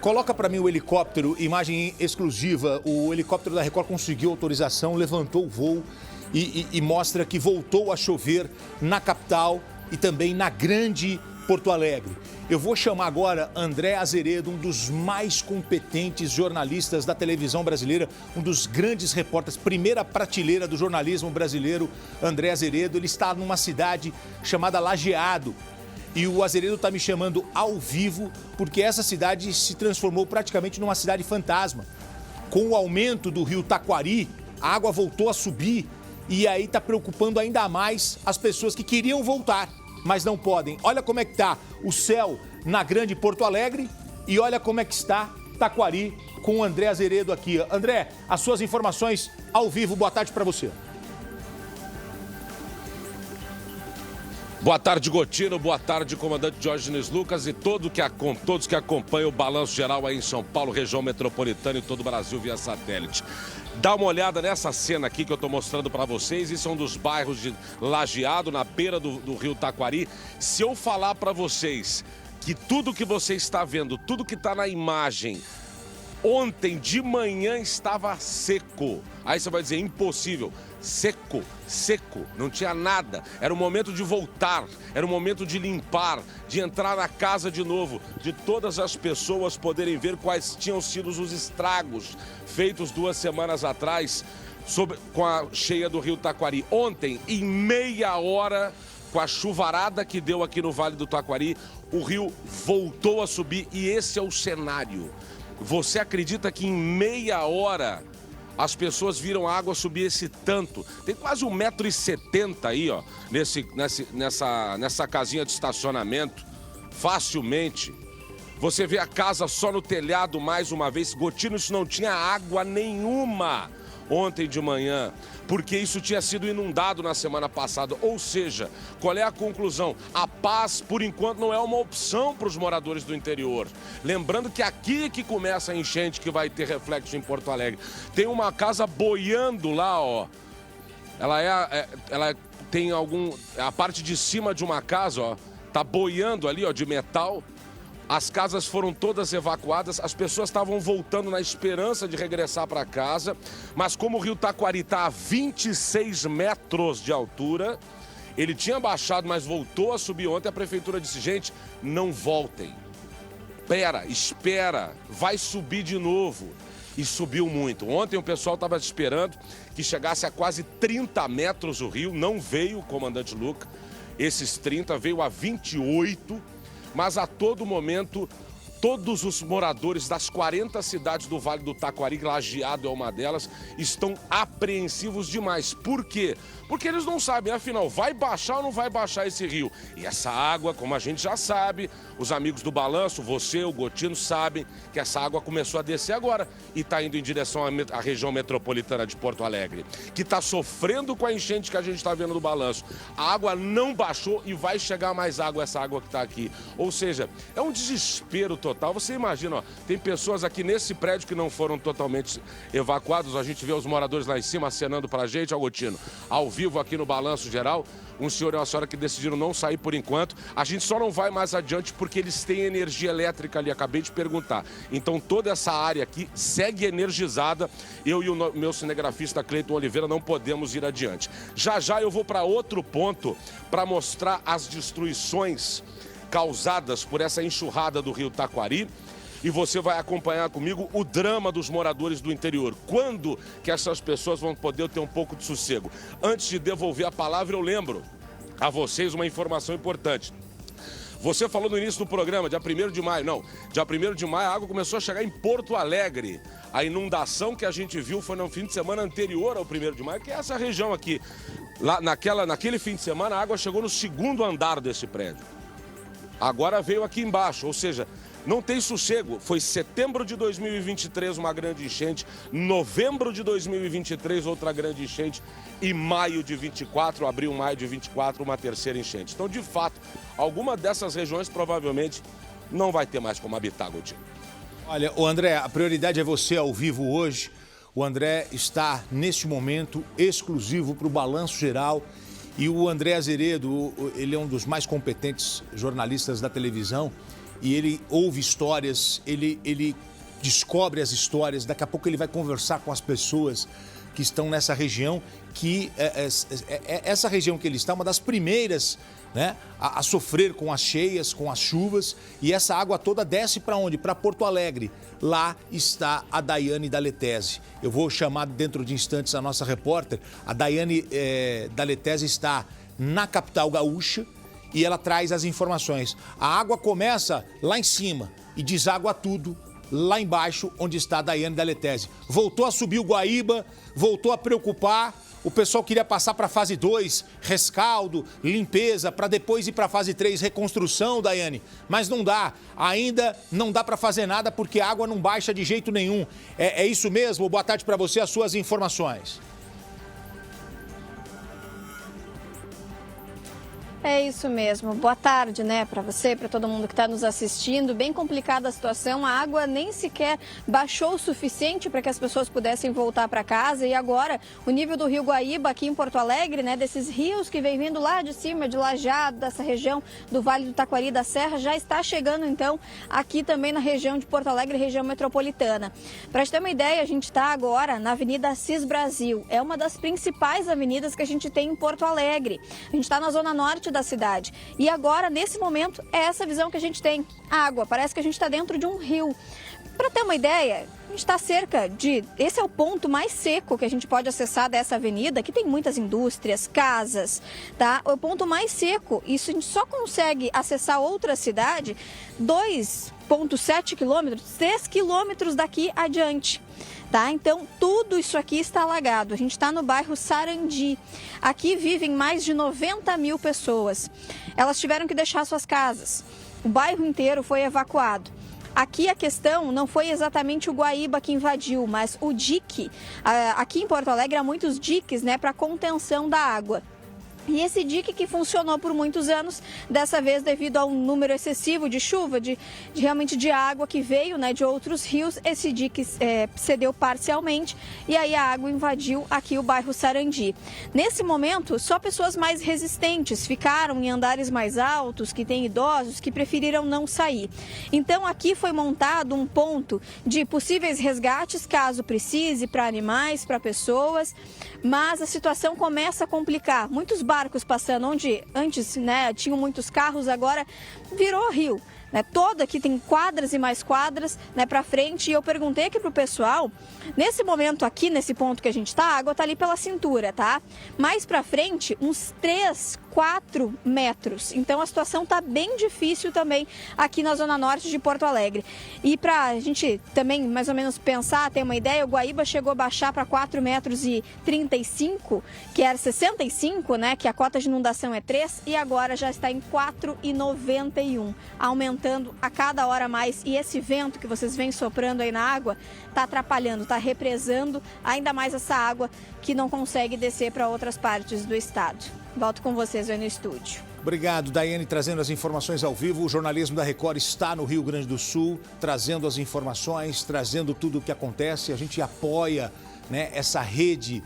Coloca para mim o helicóptero, imagem exclusiva. O helicóptero da Record conseguiu autorização, levantou o voo e mostra que voltou a chover na capital e também na grande Porto Alegre. Eu vou chamar agora André Azeredo, um dos mais competentes jornalistas da televisão brasileira, um dos grandes repórteres, primeira prateleira do jornalismo brasileiro, André Azeredo. Ele está numa cidade chamada Lajeado. E o Azeredo está me chamando ao vivo porque essa cidade se transformou praticamente numa cidade fantasma. Com o aumento do rio Taquari, a água voltou a subir e aí está preocupando ainda mais as pessoas que queriam voltar, mas não podem. Olha como é que está o céu na grande Porto Alegre e olha como é que está Taquari com o André Azeredo aqui. André, as suas informações ao vivo. Boa tarde para você. Boa tarde, Gotino. Boa tarde, comandante Diógenes Lucas e todos que acompanham o Balanço Geral aí em São Paulo, região metropolitana e todo o Brasil via satélite. Dá uma olhada nessa cena aqui que eu estou mostrando para vocês. Isso é um dos bairros de Lajeado, na beira do rio Taquari. Se eu falar para vocês que tudo que você está vendo, tudo que está na imagem, ontem de manhã estava seco. Aí você vai dizer, impossível. Seco, seco, não tinha nada. Era o momento de voltar, era o momento de limpar, de entrar na casa de novo, de todas as pessoas poderem ver quais tinham sido os estragos feitos 2 semanas atrás com a cheia do rio Taquari. Ontem, em meia hora, com a chuvarada que deu aqui no Vale do Taquari, o rio voltou a subir e esse é o cenário. Você acredita que em meia hora as pessoas viram a água subir esse tanto? Tem quase 1,70 m aí, ó, nessa casinha de estacionamento, facilmente. Você vê a casa só no telhado mais uma vez. Gotino, isso não tinha água nenhuma ontem de manhã, porque isso tinha sido inundado na semana passada. Ou seja, qual é a conclusão? A paz, por enquanto, não é uma opção para os moradores do interior. Lembrando que aqui que começa a enchente, que vai ter reflexo em Porto Alegre. Tem uma casa boiando lá, ó. Ela tem a parte de cima de uma casa, ó, tá boiando ali, ó, de metal. As casas foram todas evacuadas, as pessoas estavam voltando na esperança de regressar para casa, mas como o rio Taquari está a 26 metros de altura, ele tinha baixado, mas voltou a subir ontem. A prefeitura disse, gente, não voltem. Espera, vai subir de novo. E subiu muito. Ontem o pessoal estava esperando que chegasse a quase 30 metros o rio, não veio o comandante Luca, esses 30, veio a 28. Mas a todo momento, todos os moradores das 40 cidades do Vale do Taquari, Lajeado é uma delas, estão apreensivos demais. Por quê? Porque eles não sabem, afinal, vai baixar ou não vai baixar esse rio? E essa água, como a gente já sabe, os amigos do Balanço, você, o Gotino, sabem que essa água começou a descer agora e está indo em direção à região metropolitana de Porto Alegre, que está sofrendo com a enchente que a gente está vendo no Balanço. A água não baixou e vai chegar mais água, essa água que está aqui. Ou seja, é um desespero total. Você imagina, ó, tem pessoas aqui nesse prédio que não foram totalmente evacuados. A gente vê os moradores lá em cima acenando para a gente, ó, Gotino, ao vivo aqui no Balanço Geral. Um senhor e uma senhora que decidiram não sair por enquanto. A gente só não vai mais adiante porque eles têm energia elétrica ali, acabei de perguntar. Então toda essa área aqui segue energizada. Eu e o meu cinegrafista Cleiton Oliveira não podemos ir adiante. Já já eu vou para outro ponto para mostrar as destruições causadas por essa enxurrada do rio Taquari. E você vai acompanhar comigo o drama dos moradores do interior. Quando que essas pessoas vão poder ter um pouco de sossego? Antes de devolver a palavra, eu lembro a vocês uma informação importante. Você falou no início do programa, dia 1º de maio. Não, dia 1º de maio a água começou a chegar em Porto Alegre. A inundação que a gente viu foi no fim de semana anterior ao 1º de maio, que é essa região aqui. Lá naquele fim de semana, a água chegou no 2º andar desse prédio. Agora veio aqui embaixo, ou seja, não tem sossego. Foi setembro de 2023 uma grande enchente, novembro de 2023 outra grande enchente e maio de 24, abril-maio de 24 uma terceira enchente. Então, de fato, alguma dessas regiões provavelmente não vai ter mais como habitar, Gotino. Olha, o André, a prioridade é você ao vivo hoje. O André está, neste momento, exclusivo para o Balanço Geral. E o André Azeredo, ele é um dos mais competentes jornalistas da televisão. e ele ouve histórias, ele descobre as histórias, daqui a pouco ele vai conversar com as pessoas que estão nessa região, que essa região que ele está é uma das primeiras, né, a sofrer com as cheias, com as chuvas, e essa água toda desce para onde? Para Porto Alegre. Lá está a Daiane Daletese. Eu vou chamar dentro de instantes a nossa repórter. A Daiane Daletese está na capital gaúcha e ela traz as informações. A água começa lá em cima e deságua tudo lá embaixo, onde está a Daiane Daletese. Voltou a subir o Guaíba, voltou a preocupar. O pessoal queria passar para a fase 2, rescaldo, limpeza, para depois ir para a fase 3, reconstrução, Daiane. Mas não dá, ainda não dá para fazer nada porque a água não baixa de jeito nenhum. É isso mesmo? Boa tarde para você, as suas informações. É isso mesmo. Boa tarde, né, para você, para todo mundo que está nos assistindo. Bem complicada a situação. A água nem sequer baixou o suficiente para que as pessoas pudessem voltar para casa. E agora, o nível do Rio Guaíba aqui em Porto Alegre, né, desses rios que vem vindo lá de cima, de Lajeado, dessa região do Vale do Taquari da Serra, já está chegando, então, aqui também na região de Porto Alegre, região metropolitana. Para te ter uma ideia, a gente está agora na Avenida Assis Brasil. É uma das principais avenidas que a gente tem em Porto Alegre. A gente está na zona norte da cidade. E agora, nesse momento, é essa visão que a gente tem. Água, parece que a gente está dentro de um rio. Para ter uma ideia, a gente está cerca de... Esse é o ponto mais seco que a gente pode acessar dessa avenida, que tem muitas indústrias, casas, tá? É o ponto mais seco. Isso a gente só consegue acessar outra cidade 2,7 quilômetros, 3 quilômetros daqui adiante. Tá? Então, tudo isso aqui está alagado. A gente está no bairro Sarandi. Aqui vivem mais de 90 mil pessoas. Elas tiveram que deixar suas casas. O bairro inteiro foi evacuado. Aqui a questão não foi exatamente o Guaíba que invadiu, mas o dique. Aqui em Porto Alegre há muitos diques, né, para contenção da água. E esse dique que funcionou por muitos anos, dessa vez devido a um número excessivo de chuva, realmente de água que veio, né, de outros rios, esse dique cedeu parcialmente e aí a água invadiu aqui o bairro Sarandi. Nesse momento, só pessoas mais resistentes ficaram em andares mais altos, que têm idosos, que preferiram não sair. Então aqui foi montado um ponto de possíveis resgates, caso precise, para animais, para pessoas, mas a situação começa a complicar. Muitos barcos passando onde antes, né, tinham muitos carros, agora virou rio. Né, toda aqui tem quadras e mais quadras, né, para frente, e eu perguntei aqui pro pessoal, nesse momento aqui, nesse ponto que a gente tá, a água tá ali pela cintura, tá? Mais para frente, uns 3, 4 metros. Então a situação tá bem difícil também aqui na zona norte de Porto Alegre. E para a gente também mais ou menos pensar, ter uma ideia, o Guaíba chegou a baixar para 4,35 metros, que era 65, né, que a cota de inundação é 3, e agora já está em 4,91, aumentando a cada hora mais. E esse vento que vocês veem soprando aí na água está atrapalhando, está represando ainda mais essa água que não consegue descer para outras partes do estado. Volto com vocês aí no estúdio. Obrigado, Daiane, trazendo as informações ao vivo. O jornalismo da Record está no Rio Grande do Sul, trazendo as informações, trazendo tudo o que acontece. A gente apoia, né, essa rede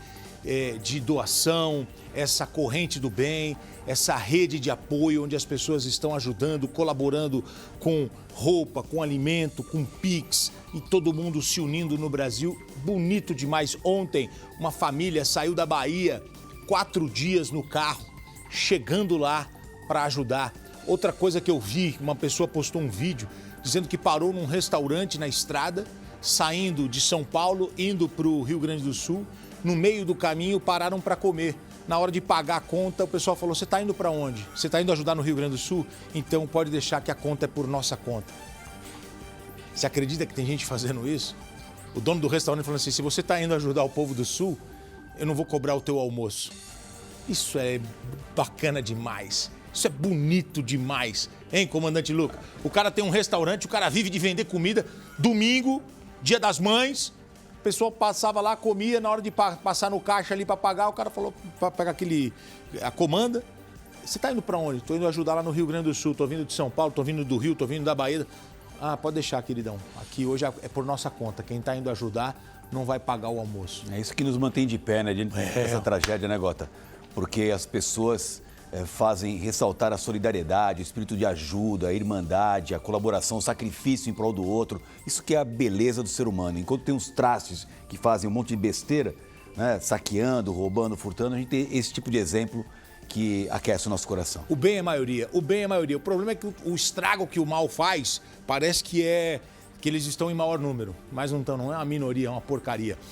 de doação, essa corrente do bem, essa rede de apoio onde as pessoas estão ajudando, colaborando com roupa, com alimento, com Pix, e todo mundo se unindo no Brasil. Bonito demais. Ontem, uma família saiu da Bahia, 4 dias no carro, chegando lá para ajudar. Outra coisa que eu vi, uma pessoa postou um vídeo dizendo que parou num restaurante na estrada, saindo de São Paulo, indo para o Rio Grande do Sul. No meio do caminho, pararam para comer. Na hora de pagar a conta, o pessoal falou: você está indo para onde? Você está indo ajudar no Rio Grande do Sul? Então pode deixar que a conta é por nossa conta. Você acredita que tem gente fazendo isso? O dono do restaurante falou assim: se você está indo ajudar o povo do Sul, eu não vou cobrar o teu almoço. Isso é bacana demais. Isso é bonito demais. Hein, comandante Luca? O cara tem um restaurante, o cara vive de vender comida. Domingo, Dia das Mães, o pessoal passava lá, comia, na hora de passar no caixa ali para pagar, o cara falou para pegar a comanda. Você tá indo para onde? Tô indo ajudar lá no Rio Grande do Sul, tô vindo de São Paulo, tô vindo do Rio, tô vindo da Bahia. Ah, pode deixar, queridão. Aqui hoje é por nossa conta. Quem tá indo ajudar não vai pagar o almoço. É isso que nos mantém de pé, né, diante dessa tragédia, né, Gota? Porque as pessoas fazem ressaltar a solidariedade, o espírito de ajuda, a irmandade, a colaboração, o sacrifício em prol do outro. Isso que é a beleza do ser humano. Enquanto tem uns trastes que fazem um monte de besteira, né, saqueando, roubando, furtando, a gente tem esse tipo de exemplo que aquece o nosso coração. O bem é maioria, o bem é maioria. O problema é que o estrago que o mal faz parece que eles estão em maior número, mas não estão, não é uma minoria, é uma porcaria.